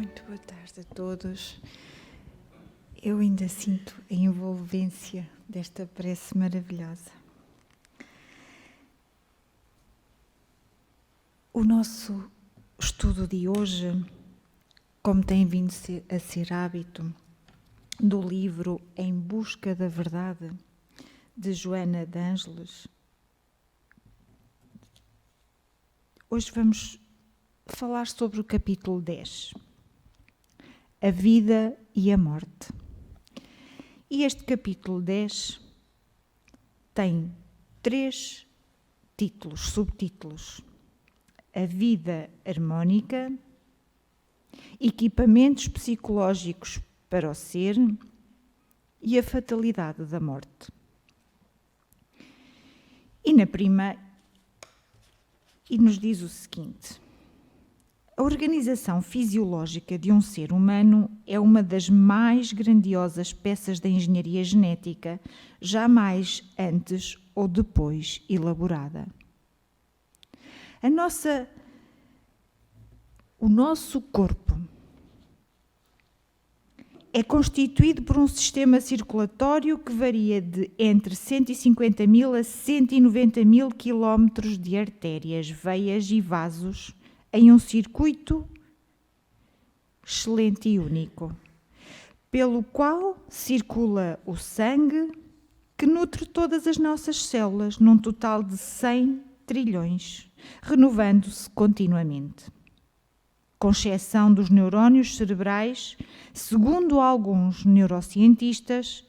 Muito boa tarde a todos. Eu ainda sinto a envolvência desta prece maravilhosa. O nosso estudo de hoje, como tem vindo a ser hábito, do livro Em Busca da Verdade, de Joana de Ângeles. Hoje vamos falar sobre o capítulo 10, a vida e a morte. E este capítulo 10 tem 3 títulos, subtítulos: a vida harmónica, equipamentos psicológicos para o ser e a fatalidade da morte. E nos diz o seguinte: a organização fisiológica de um ser humano é uma das mais grandiosas peças da engenharia genética jamais antes ou depois elaborada. O nosso corpo é constituído por um sistema circulatório que varia de entre 150 mil a 190 mil quilómetros de artérias, veias e vasos em um circuito excelente e único, pelo qual circula o sangue que nutre todas as nossas células, num total de 100 trilhões, renovando-se continuamente. Com exceção dos neurónios cerebrais, segundo alguns neurocientistas,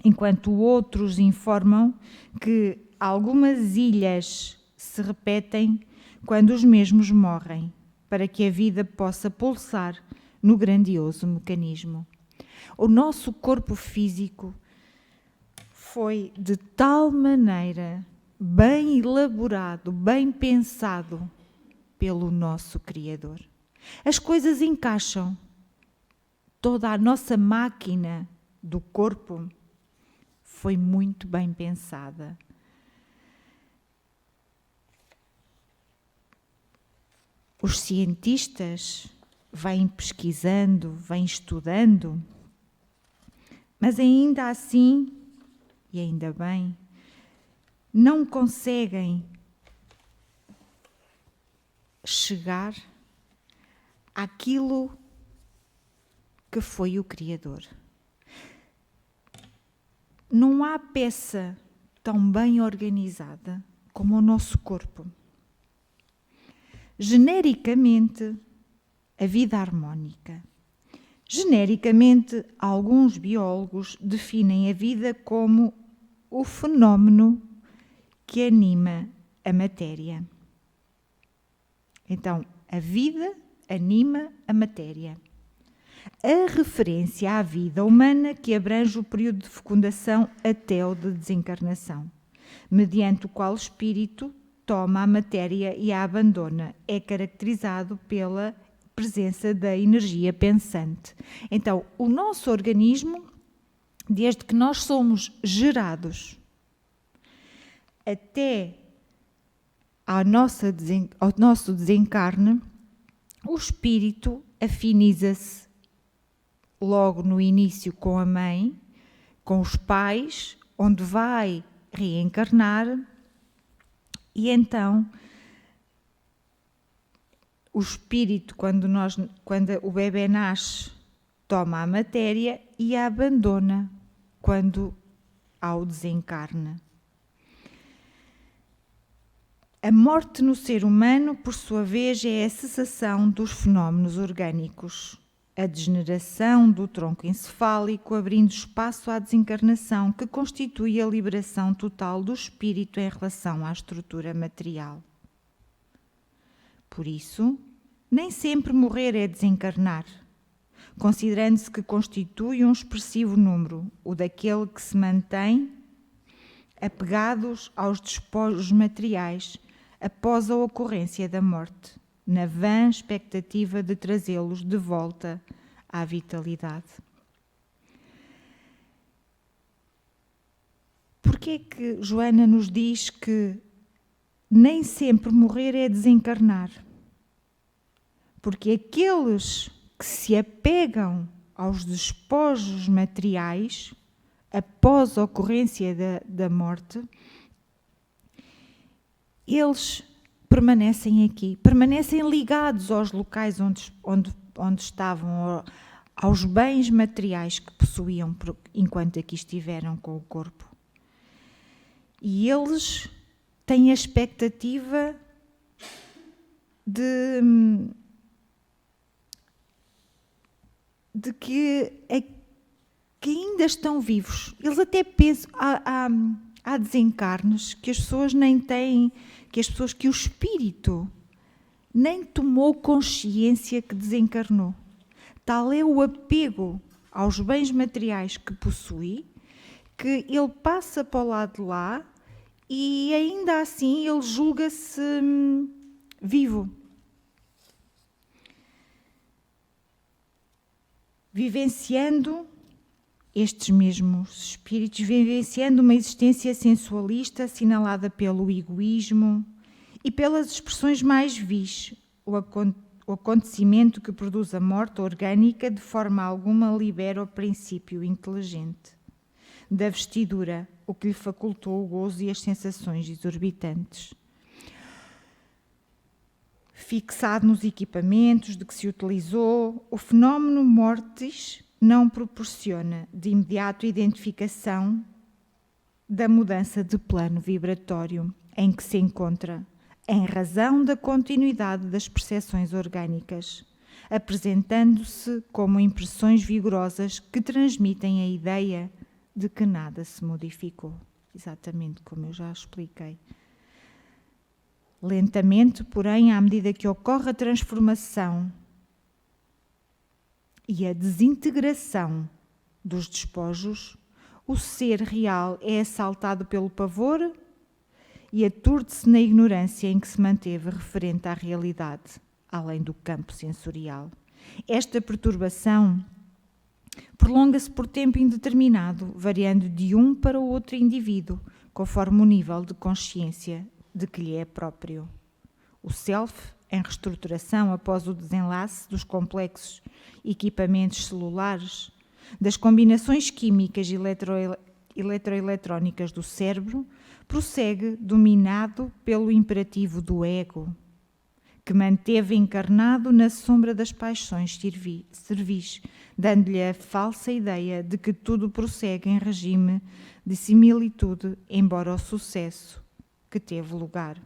enquanto outros informam que algumas ilhas se repetem quando os mesmos morrem, para que a vida possa pulsar no grandioso mecanismo. O nosso corpo físico foi de tal maneira bem elaborado, bem pensado pelo nosso Criador. As coisas encaixam. Toda a nossa máquina do corpo foi muito bem pensada. Os cientistas vêm pesquisando, vêm estudando, mas ainda assim, e ainda bem, não conseguem chegar àquilo que foi o Criador. Não há peça tão bem organizada como o nosso corpo. Genericamente, a vida harmónica. Genericamente, alguns biólogos definem a vida como o fenómeno que anima a matéria. Então, a vida anima a matéria. A referência à vida humana que abrange o período de fecundação até o de desencarnação, mediante o qual o espírito toma a matéria e a abandona. É caracterizado pela presença da energia pensante. Então, o nosso organismo, desde que nós somos gerados até ao nosso desencarne, o espírito afiniza-se logo no início com a mãe, com os pais, onde vai reencarnar. E então, o espírito, quando o bebê nasce, toma a matéria e a abandona quando há o desencarne. A morte no ser humano, por sua vez, é a cessação dos fenómenos orgânicos, a degeneração do tronco encefálico, abrindo espaço à desencarnação, que constitui a liberação total do espírito em relação à estrutura material. Por isso, nem sempre morrer é desencarnar, considerando-se que constitui um expressivo número, o daquele que se mantém apegados aos despojos materiais após a ocorrência da morte, na vã expectativa de trazê-los de volta à vitalidade. Porquê é que Joana nos diz que nem sempre morrer é desencarnar? Porque aqueles que se apegam aos despojos materiais após a ocorrência da morte, eles permanecem aqui, permanecem ligados aos locais onde estavam, aos bens materiais que possuíam enquanto aqui estiveram com o corpo. E eles têm a expectativa de que ainda estão vivos. Eles até pensam, há desencarnes que as pessoas nem têm, que o espírito nem tomou consciência que desencarnou. Tal é o apego aos bens materiais que possui, que ele passa para o lado de lá e ainda assim ele julga-se vivo. Vivenciando estes mesmos espíritos, vivenciando uma existência sensualista assinalada pelo egoísmo e pelas expressões mais vis, o acontecimento que produz a morte orgânica de forma alguma libera o princípio inteligente da vestidura, o que lhe facultou o gozo e as sensações exorbitantes. Fixado nos equipamentos de que se utilizou, o fenómeno mortis não proporciona de imediato identificação da mudança de plano vibratório em que se encontra, em razão da continuidade das percepções orgânicas, apresentando-se como impressões vigorosas que transmitem a ideia de que nada se modificou, exatamente como eu já expliquei. Lentamente, porém, à medida que ocorre a transformação e a desintegração dos despojos, o ser real é assaltado pelo pavor e aturde-se na ignorância em que se manteve referente à realidade, além do campo sensorial. Esta perturbação prolonga-se por tempo indeterminado, variando de um para o outro indivíduo, conforme o nível de consciência de que lhe é próprio. O self, em reestruturação após o desenlace dos complexos equipamentos celulares, das combinações químicas e eletroeletrónicas do cérebro, prossegue dominado pelo imperativo do ego, que manteve encarnado na sombra das paixões servis, dando-lhe a falsa ideia de que tudo prossegue em regime de similitude, embora o sucesso que teve lugar.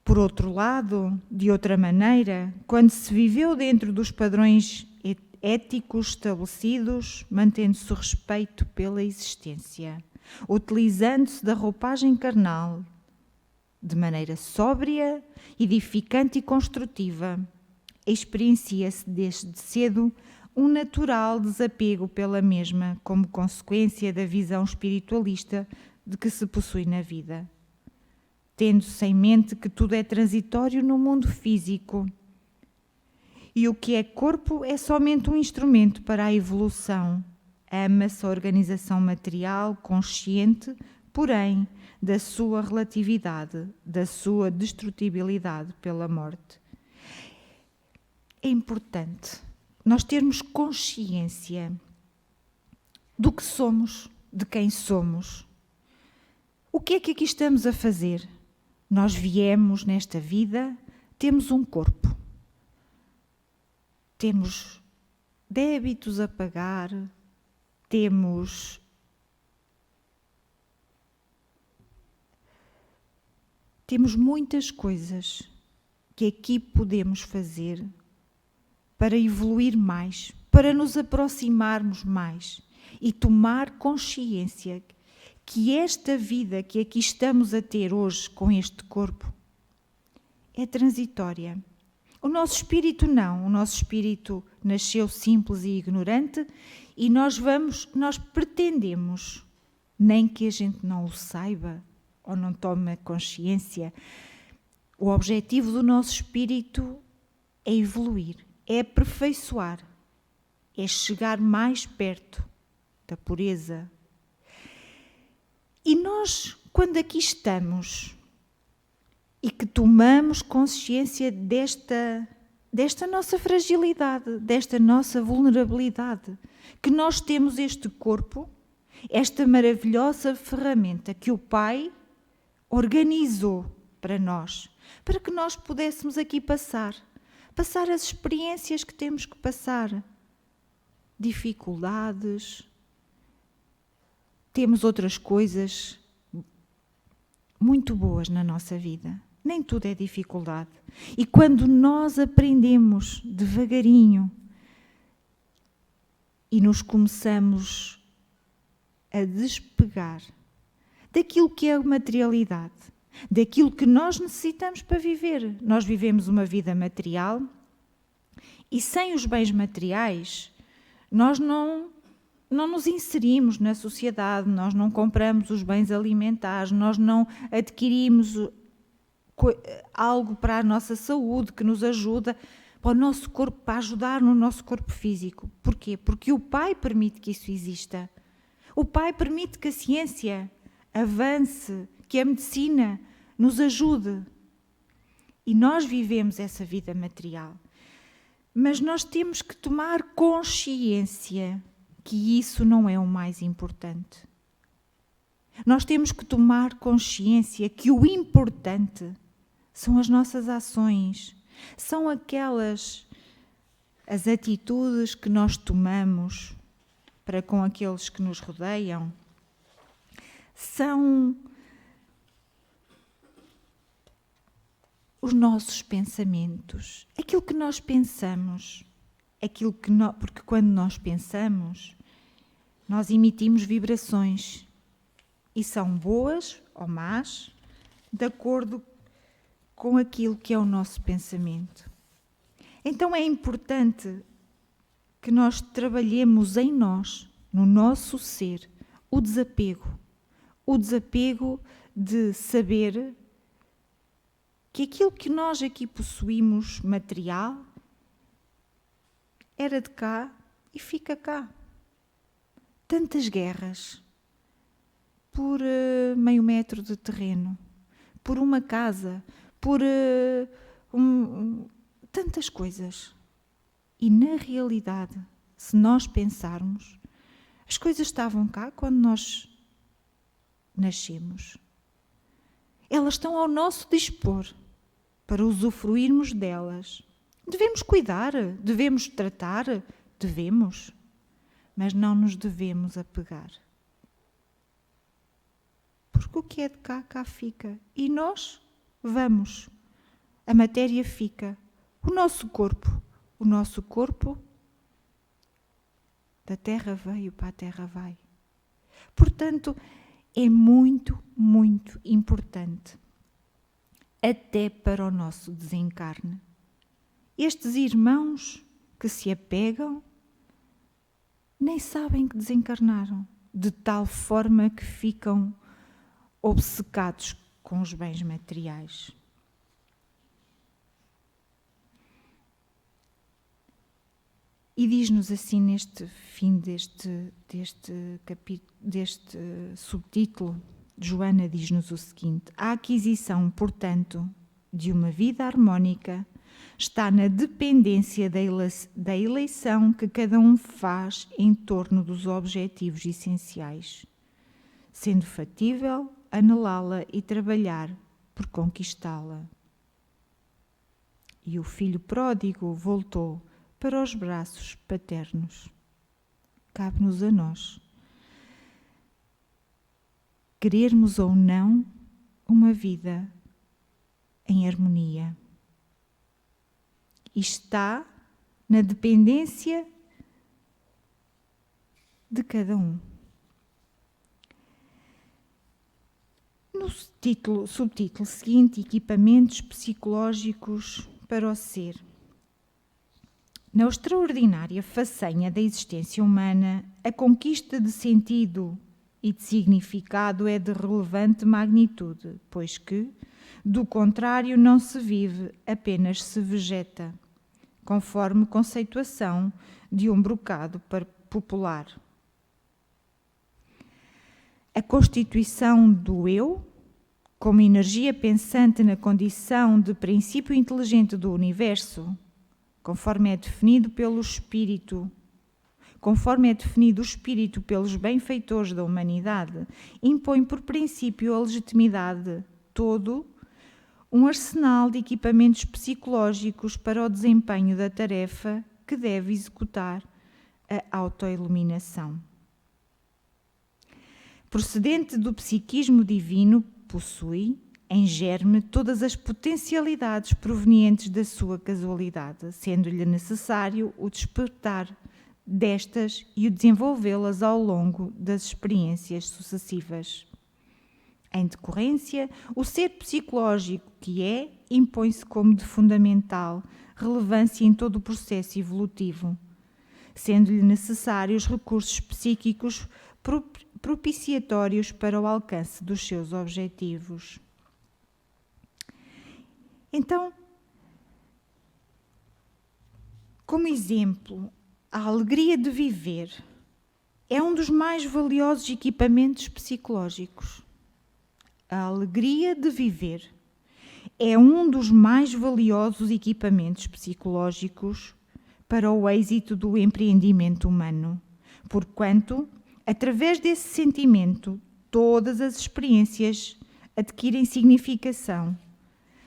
Por outro lado, de outra maneira, quando se viveu dentro dos padrões éticos estabelecidos, mantendo-se o respeito pela existência, utilizando-se da roupagem carnal, de maneira sóbria, edificante e construtiva, experiencia-se desde cedo um natural desapego pela mesma como consequência da visão espiritualista de que se possui na vida, tendo-se em mente que tudo é transitório no mundo físico e o que é corpo é somente um instrumento para a evolução. Ama-se a organização material consciente, porém, da sua relatividade, da sua destrutibilidade pela morte. É importante nós termos consciência do que somos, de quem somos. O que é que aqui estamos a fazer? Nós viemos nesta vida, temos um corpo, temos débitos a pagar, temos muitas coisas que aqui podemos fazer para evoluir mais, para nos aproximarmos mais e tomar consciência que esta vida que aqui estamos a ter hoje com este corpo é transitória. O nosso espírito não, o nosso espírito nasceu simples e ignorante e nós pretendemos, nem que a gente não o saiba ou não tome consciência, o objetivo do nosso espírito é evoluir, é aperfeiçoar, é chegar mais perto da pureza. E nós, quando aqui estamos e que tomamos consciência desta desta nossa fragilidade, desta nossa vulnerabilidade, que nós temos este corpo, esta maravilhosa ferramenta que o Pai organizou para nós, para que nós pudéssemos aqui passar as experiências que temos que passar, dificuldades, temos outras coisas muito boas na nossa vida. Nem tudo é dificuldade. E quando nós aprendemos devagarinho e nos começamos a despegar daquilo que é a materialidade, daquilo que nós necessitamos para viver. Nós vivemos uma vida material e sem os bens materiais nós não nos inserimos na sociedade, nós não compramos os bens alimentares, nós não adquirimos algo para a nossa saúde que nos ajuda, para o nosso corpo, para ajudar no nosso corpo físico. Porquê? Porque o Pai permite que isso exista. O Pai permite que a ciência avance, que a medicina nos ajude. E nós vivemos essa vida material. Mas nós temos que tomar consciência que isso não é o mais importante. Nós temos que tomar consciência que o importante são as nossas ações, são as atitudes que nós tomamos para com aqueles que nos rodeiam, são os nossos pensamentos, aquilo que nós pensamos, porque quando nós pensamos, nós emitimos vibrações e são boas ou más, de acordo com aquilo que é o nosso pensamento. Então é importante que nós trabalhemos em nós, no nosso ser, o desapego de saber que aquilo que nós aqui possuímos material era de cá e fica cá. Tantas guerras por meio metro de terreno, por uma casa, por tantas coisas. E na realidade, se nós pensarmos, as coisas estavam cá quando nós nascemos. Elas estão ao nosso dispor para usufruirmos delas. Devemos cuidar, devemos tratar, devemos, mas não nos devemos apegar. Porque o que é de cá, cá fica. E nós vamos. A matéria fica. O nosso corpo da terra veio, para a terra vai. Portanto, é muito, muito importante, até para o nosso desencarne. Estes irmãos que se apegam nem sabem que desencarnaram, de tal forma que ficam obcecados com os bens materiais. E diz-nos assim neste fim deste subtítulo, Joana diz-nos o seguinte: a aquisição, portanto, de uma vida harmónica está na dependência da eleição que cada um faz em torno dos objetivos essenciais, sendo fatível anelá-la e trabalhar por conquistá-la. E o filho pródigo voltou para os braços paternos. Cabe-nos a nós querermos ou não uma vida em harmonia. E está na dependência de cada um. No subtítulo seguinte, equipamentos psicológicos para o ser. Na extraordinária façanha da existência humana, a conquista de sentido e de significado é de relevante magnitude, pois que, do contrário, não se vive, apenas se vegeta, conforme conceituação de um brocado popular. A constituição do eu, como energia pensante na condição de princípio inteligente do universo, conforme é definido o Espírito pelos benfeitores da humanidade, impõe por princípio a legitimidade todo um arsenal de equipamentos psicológicos para o desempenho da tarefa que deve executar a autoiluminação. Procedente do psiquismo divino, possui, em germe, todas as potencialidades provenientes da sua casualidade, sendo-lhe necessário o despertar destas e o desenvolvê-las ao longo das experiências sucessivas. Em decorrência, o ser psicológico que é, impõe-se como de fundamental relevância em todo o processo evolutivo, sendo-lhe necessários recursos psíquicos propiciatórios para o alcance dos seus objetivos. Então, como exemplo, a alegria de viver é um dos mais valiosos equipamentos psicológicos. A alegria de viver é um dos mais valiosos equipamentos psicológicos para o êxito do empreendimento humano, porquanto, através desse sentimento, todas as experiências adquirem significação,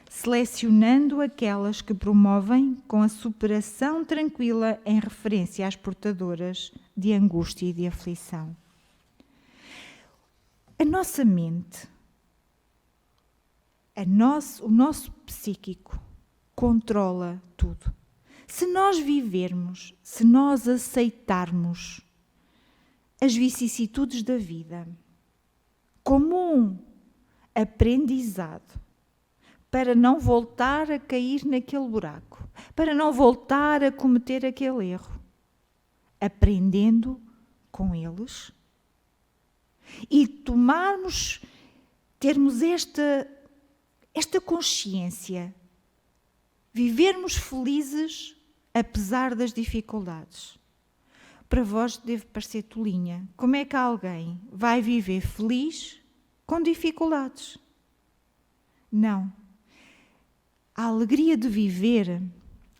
selecionando aquelas que promovem com a superação tranquila em referência às portadoras de angústia e de aflição. A nossa mente, o nosso psíquico controla tudo. Se nós vivermos, se nós aceitarmos as vicissitudes da vida como um aprendizado para não voltar a cair naquele buraco, para não voltar a cometer aquele erro, aprendendo com eles e termos esta consciência, vivermos felizes apesar das dificuldades. Para vós deve parecer tolinha. Como é que alguém vai viver feliz com dificuldades? Não. A alegria de viver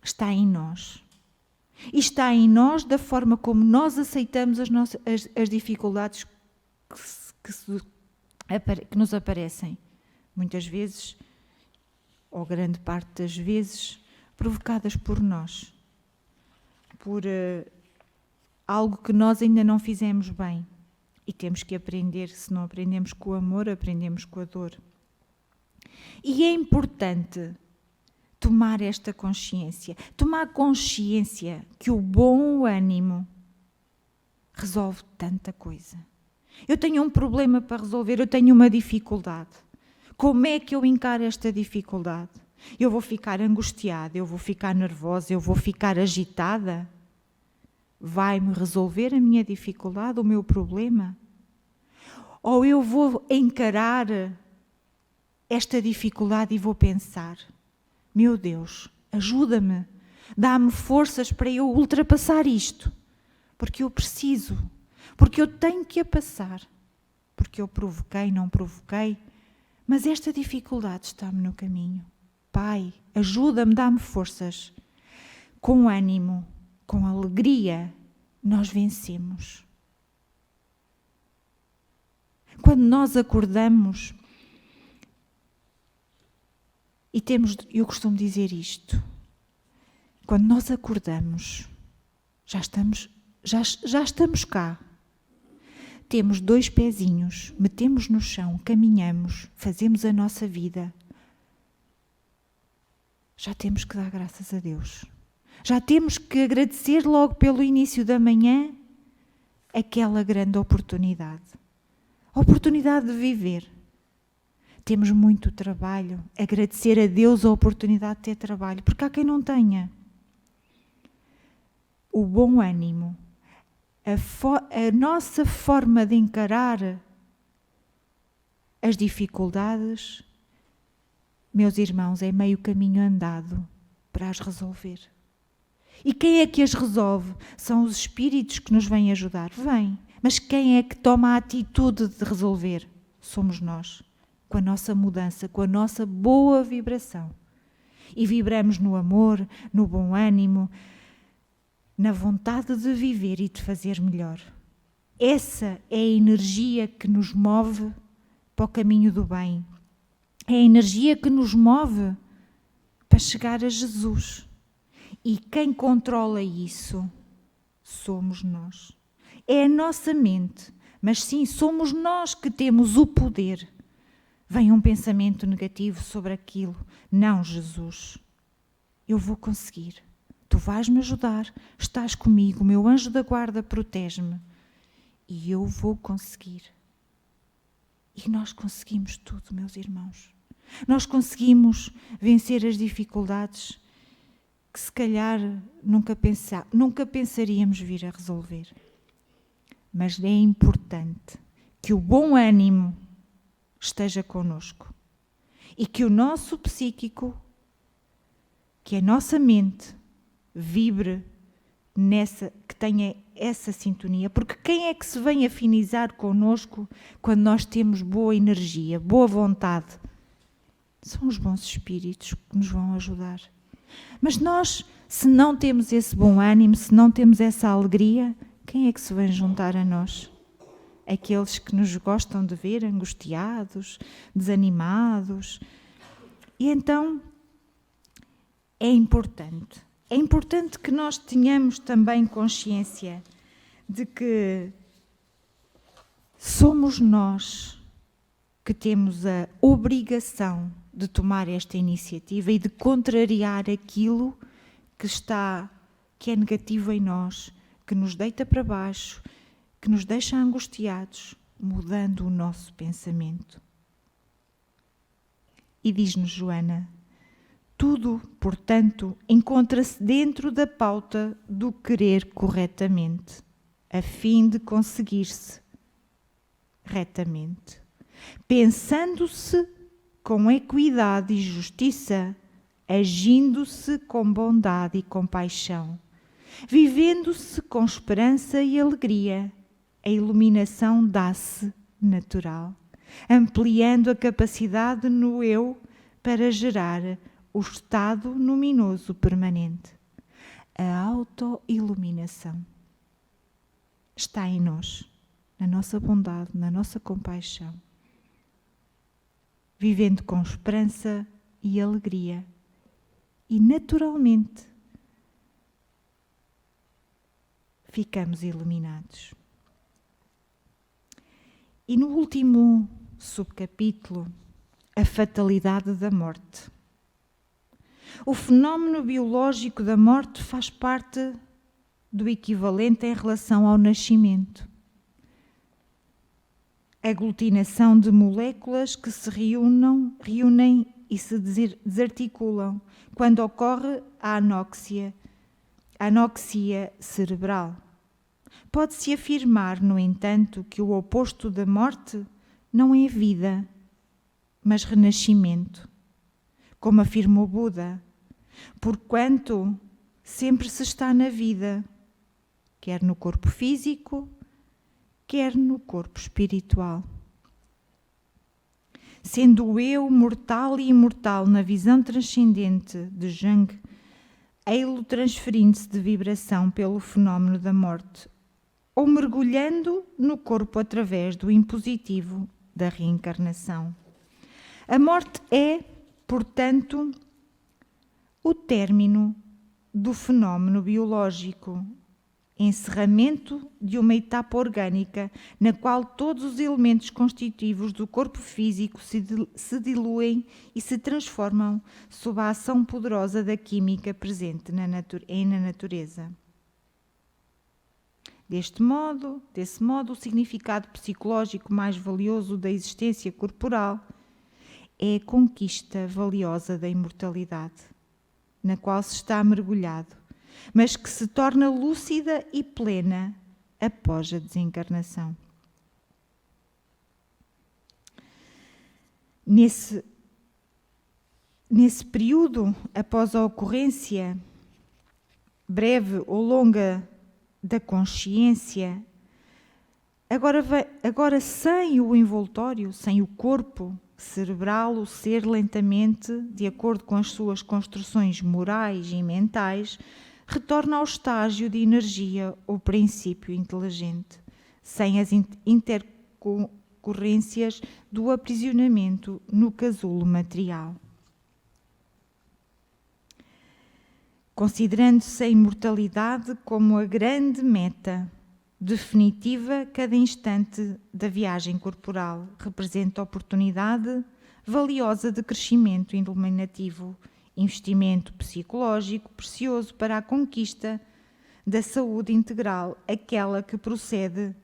está em nós. E está em nós da forma como nós aceitamos as dificuldades que nos aparecem. Muitas vezes, ou grande parte das vezes, provocadas por nós. Por algo que nós ainda não fizemos bem. E temos que aprender. Se não aprendemos com o amor, aprendemos com a dor. E é importante tomar esta consciência. Tomar consciência que o bom ânimo resolve tanta coisa. Eu tenho um problema para resolver, eu tenho uma dificuldade. Como é que eu encaro esta dificuldade? Eu vou ficar angustiada, eu vou ficar nervosa, eu vou ficar agitada? Vai-me resolver a minha dificuldade, o meu problema? Ou eu vou encarar esta dificuldade e vou pensar: meu Deus, ajuda-me, dá-me forças para eu ultrapassar isto, porque eu preciso, porque eu tenho que a passar, porque eu provoquei, não provoquei, mas esta dificuldade está-me no caminho. Pai, ajuda-me, dá-me forças. Com ânimo, com alegria, nós vencemos. Quando nós acordamos, e eu costumo dizer isto, quando nós acordamos, já estamos cá. Temos 2 pezinhos, metemos no chão, caminhamos, fazemos a nossa vida. Já temos que dar graças a Deus. Já temos que agradecer logo pelo início da manhã aquela grande oportunidade. A oportunidade de viver. Temos muito trabalho. Agradecer a Deus a oportunidade de ter trabalho, porque há quem não tenha. O bom ânimo, a nossa forma de encarar as dificuldades, meus irmãos, é meio caminho andado para as resolver. E quem é que as resolve? São os espíritos que nos vêm ajudar? Vêm. Mas quem é que toma a atitude de resolver? Somos nós. Com a nossa mudança, com a nossa boa vibração. e vibramos no amor, no bom ânimo, na vontade de viver e de fazer melhor. Essa é a energia que nos move para o caminho do bem. É a energia que nos move para chegar a Jesus. E quem controla isso somos nós. É a nossa mente, mas sim, somos nós que temos o poder. Vem um pensamento negativo sobre aquilo. Não, Jesus, eu vou conseguir. Tu vais-me ajudar, estás comigo, meu anjo da guarda protege-me e eu vou conseguir. E nós conseguimos tudo, meus irmãos. Nós conseguimos vencer as dificuldades que se calhar nunca pensaríamos vir a resolver. Mas é importante que o bom ânimo esteja connosco e que o nosso psíquico, que a nossa mente, vibre que tenha essa sintonia, porque quem é que se vem afinizar connosco quando nós temos boa energia, boa vontade? São os bons espíritos que nos vão ajudar. Mas nós, se não temos esse bom ânimo, se não temos essa alegria, quem é que se vem juntar a nós? Aqueles que nos gostam de ver angustiados, desanimados. E então é importante que nós tenhamos também consciência de que somos nós que temos a obrigação de tomar esta iniciativa e de contrariar aquilo que é negativo em nós, que nos deita para baixo, que nos deixa angustiados, mudando o nosso pensamento. E diz-nos Joana: tudo, portanto, encontra-se dentro da pauta do querer corretamente, a fim de conseguir-se retamente. Pensando-se com equidade e justiça, agindo-se com bondade e compaixão, vivendo-se com esperança e alegria, a iluminação dá-se natural, ampliando a capacidade no eu para gerar o estado luminoso permanente. A autoiluminação está em nós, na nossa bondade, na nossa compaixão, vivendo com esperança e alegria. E naturalmente ficamos iluminados. E no último subcapítulo, a fatalidade da morte. O fenómeno biológico da morte faz parte do equivalente em relação ao nascimento. A aglutinação de moléculas que se reúnem e se desarticulam quando ocorre a anoxia cerebral. Pode-se afirmar, no entanto, que o oposto da morte não é vida, mas renascimento, como afirmou Buda, porquanto sempre se está na vida, quer no corpo físico, quer no corpo espiritual. Sendo o eu mortal e imortal na visão transcendente de Jung, ei-lo transferindo-se de vibração pelo fenómeno da morte, ou mergulhando no corpo através do impositivo da reencarnação. A morte é, portanto, o término do fenómeno biológico, encerramento de uma etapa orgânica na qual todos os elementos constitutivos do corpo físico se diluem e se transformam sob a ação poderosa da química presente na natureza. Desse modo, o significado psicológico mais valioso da existência corporal é a conquista valiosa da imortalidade, na qual se está mergulhado, mas que se torna lúcida e plena após a desencarnação. Nesse período, após a ocorrência breve ou longa da consciência, agora sem o envoltório, sem o corpo, cerebral, o ser lentamente, de acordo com as suas construções morais e mentais, retorna ao estágio de energia ou princípio inteligente, sem as intercorrências do aprisionamento no casulo material. Considerando-se a imortalidade como a grande meta definitiva, cada instante da viagem corporal representa oportunidade valiosa de crescimento iluminativo, investimento psicológico precioso para a conquista da saúde integral, aquela que procede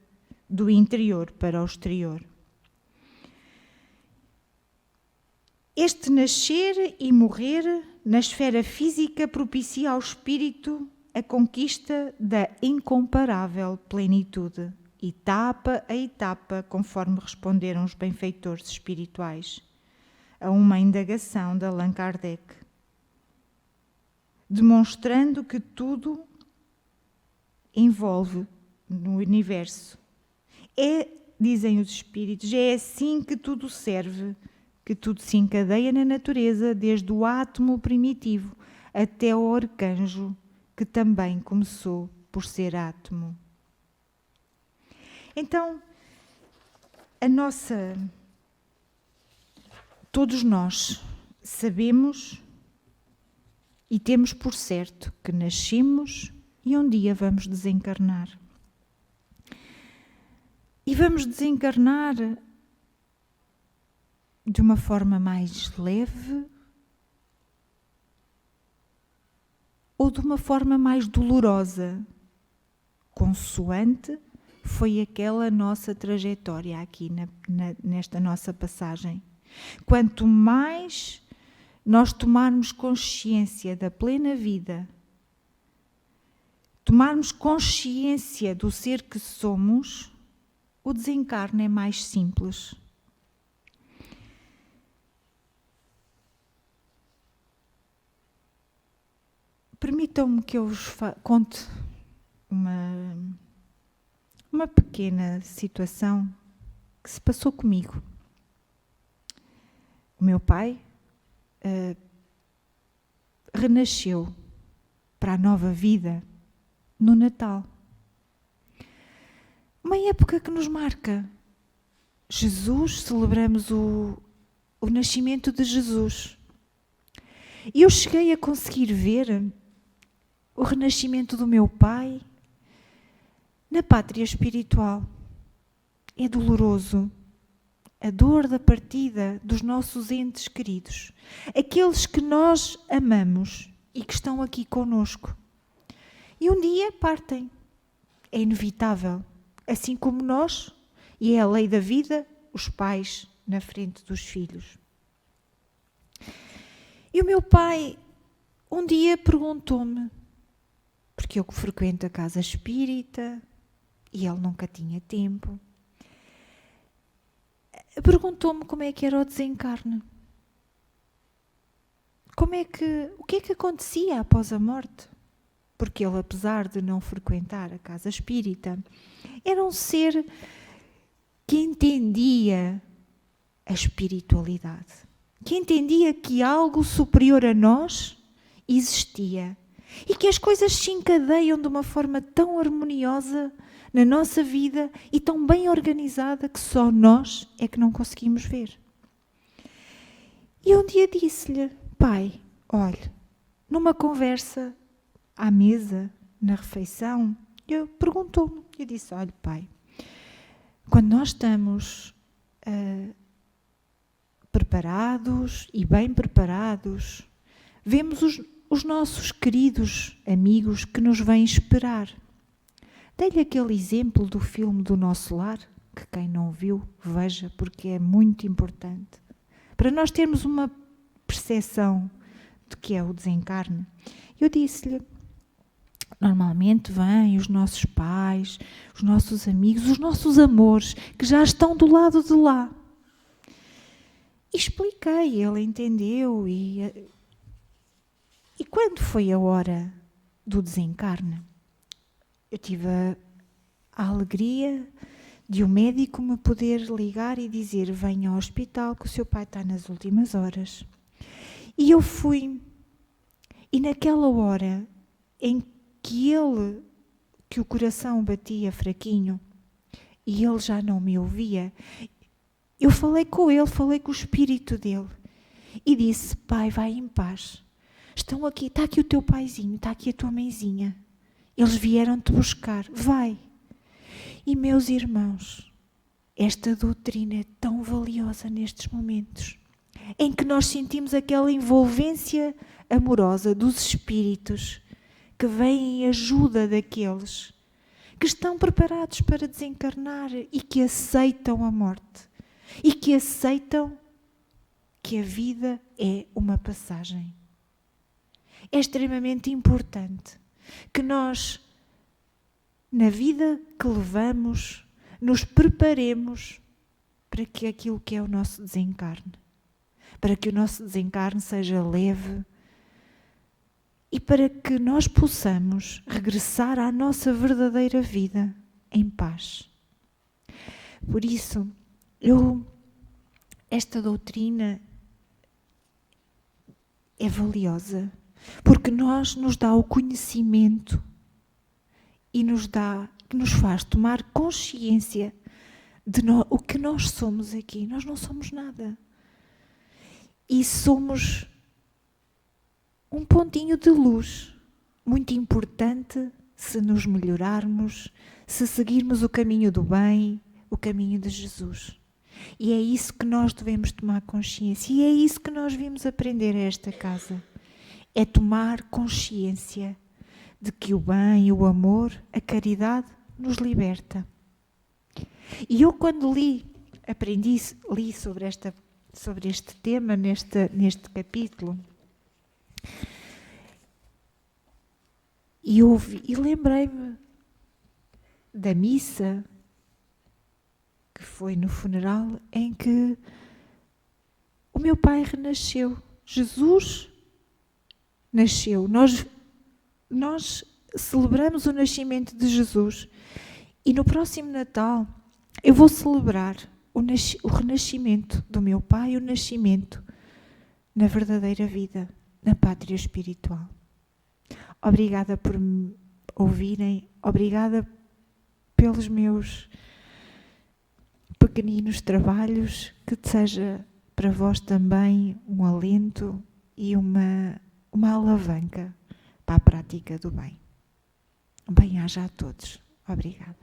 do interior para o exterior. Este nascer e morrer na esfera física propicia ao espírito a conquista da incomparável plenitude, etapa a etapa, conforme responderam os benfeitores espirituais a uma indagação de Allan Kardec, demonstrando que tudo envolve no universo. Dizem os espíritos, é assim que tudo serve, que tudo se encadeia na natureza, desde o átomo primitivo até o arcanjo, que também começou por ser átomo. Então, todos nós sabemos e temos por certo que nascemos e um dia vamos desencarnar. E vamos desencarnar de uma forma mais leve ou de uma forma mais dolorosa, consoante foi aquela nossa trajetória aqui nesta nossa passagem. Quanto mais nós tomarmos consciência da plena vida, tomarmos consciência do ser que somos, o desencarne é mais simples. Permitam-me que eu vos conte uma pequena situação que se passou comigo. O meu pai renasceu para a nova vida no Natal. Uma época que nos marca. Jesus, celebramos o nascimento de Jesus. E eu cheguei a conseguir ver o renascimento do meu pai na pátria espiritual. É doloroso. A dor da partida dos nossos entes queridos. Aqueles que nós amamos e que estão aqui conosco. E um dia partem. É inevitável. Assim como nós, e é a lei da vida, os pais na frente dos filhos. E o meu pai um dia perguntou-me, porque eu frequento a casa espírita e ele nunca tinha tempo, perguntou-me como é que era o desencarne. O que é que acontecia após a morte? Porque ele, apesar de não frequentar a casa espírita, era um ser que entendia a espiritualidade, que entendia que algo superior a nós existia e que as coisas se encadeiam de uma forma tão harmoniosa na nossa vida e tão bem organizada que só nós é que não conseguimos ver. E um dia disse-lhe, pai, olha, numa conversa à mesa, na refeição, perguntou-me, eu disse, olha pai, quando nós estamos preparados e bem preparados, vemos os nossos queridos amigos que nos vêm esperar. Dei-lhe aquele exemplo do filme do Nosso Lar, que quem não viu, veja, porque é muito importante. Para nós termos uma percepção do que é o desencarne. Eu disse-lhe, normalmente vêm os nossos pais, os nossos amigos, os nossos amores, que já estão do lado de lá. E expliquei, ele entendeu. E quando foi a hora do desencarne, eu tive a alegria de um médico me poder ligar e dizer: venha ao hospital que o seu pai está nas últimas horas. E eu fui. E naquela hora em que o coração batia fraquinho e ele já não me ouvia, eu falei com ele, falei com o espírito dele e disse: pai, vai em paz. Estão aqui, está aqui o teu paizinho, está aqui a tua mãezinha. Eles vieram-te buscar, vai. E meus irmãos, esta doutrina é tão valiosa nestes momentos, em que nós sentimos aquela envolvência amorosa dos espíritos que vêm em ajuda daqueles que estão preparados para desencarnar e que aceitam a morte e que aceitam que a vida é uma passagem. É extremamente importante que nós, na vida que levamos, nos preparemos para que aquilo que é o nosso desencarne, para que o nosso desencarne seja leve e para que nós possamos regressar à nossa verdadeira vida em paz. Por isso, esta doutrina é valiosa, porque nos dá o conhecimento e nos faz tomar consciência de o que nós somos aqui. Nós não somos nada. E somos um pontinho de luz muito importante se nos melhorarmos, se seguirmos o caminho do bem, o caminho de Jesus. E é isso que nós devemos tomar consciência. E é isso que nós vimos aprender a esta casa. É tomar consciência de que o bem, o amor, a caridade nos liberta. E eu quando li sobre este tema, neste capítulo, e lembrei-me da missa que foi no funeral em que o meu pai renasceu. Jesus nasceu. Nós celebramos o nascimento de Jesus e no próximo Natal eu vou celebrar o renascimento do meu pai, o nascimento na verdadeira vida, na pátria espiritual. Obrigada por me ouvirem, obrigada pelos meus pequeninos trabalhos, que seja para vós também um alento e uma alavanca para a prática do bem. Bem-aja a todos. Obrigada.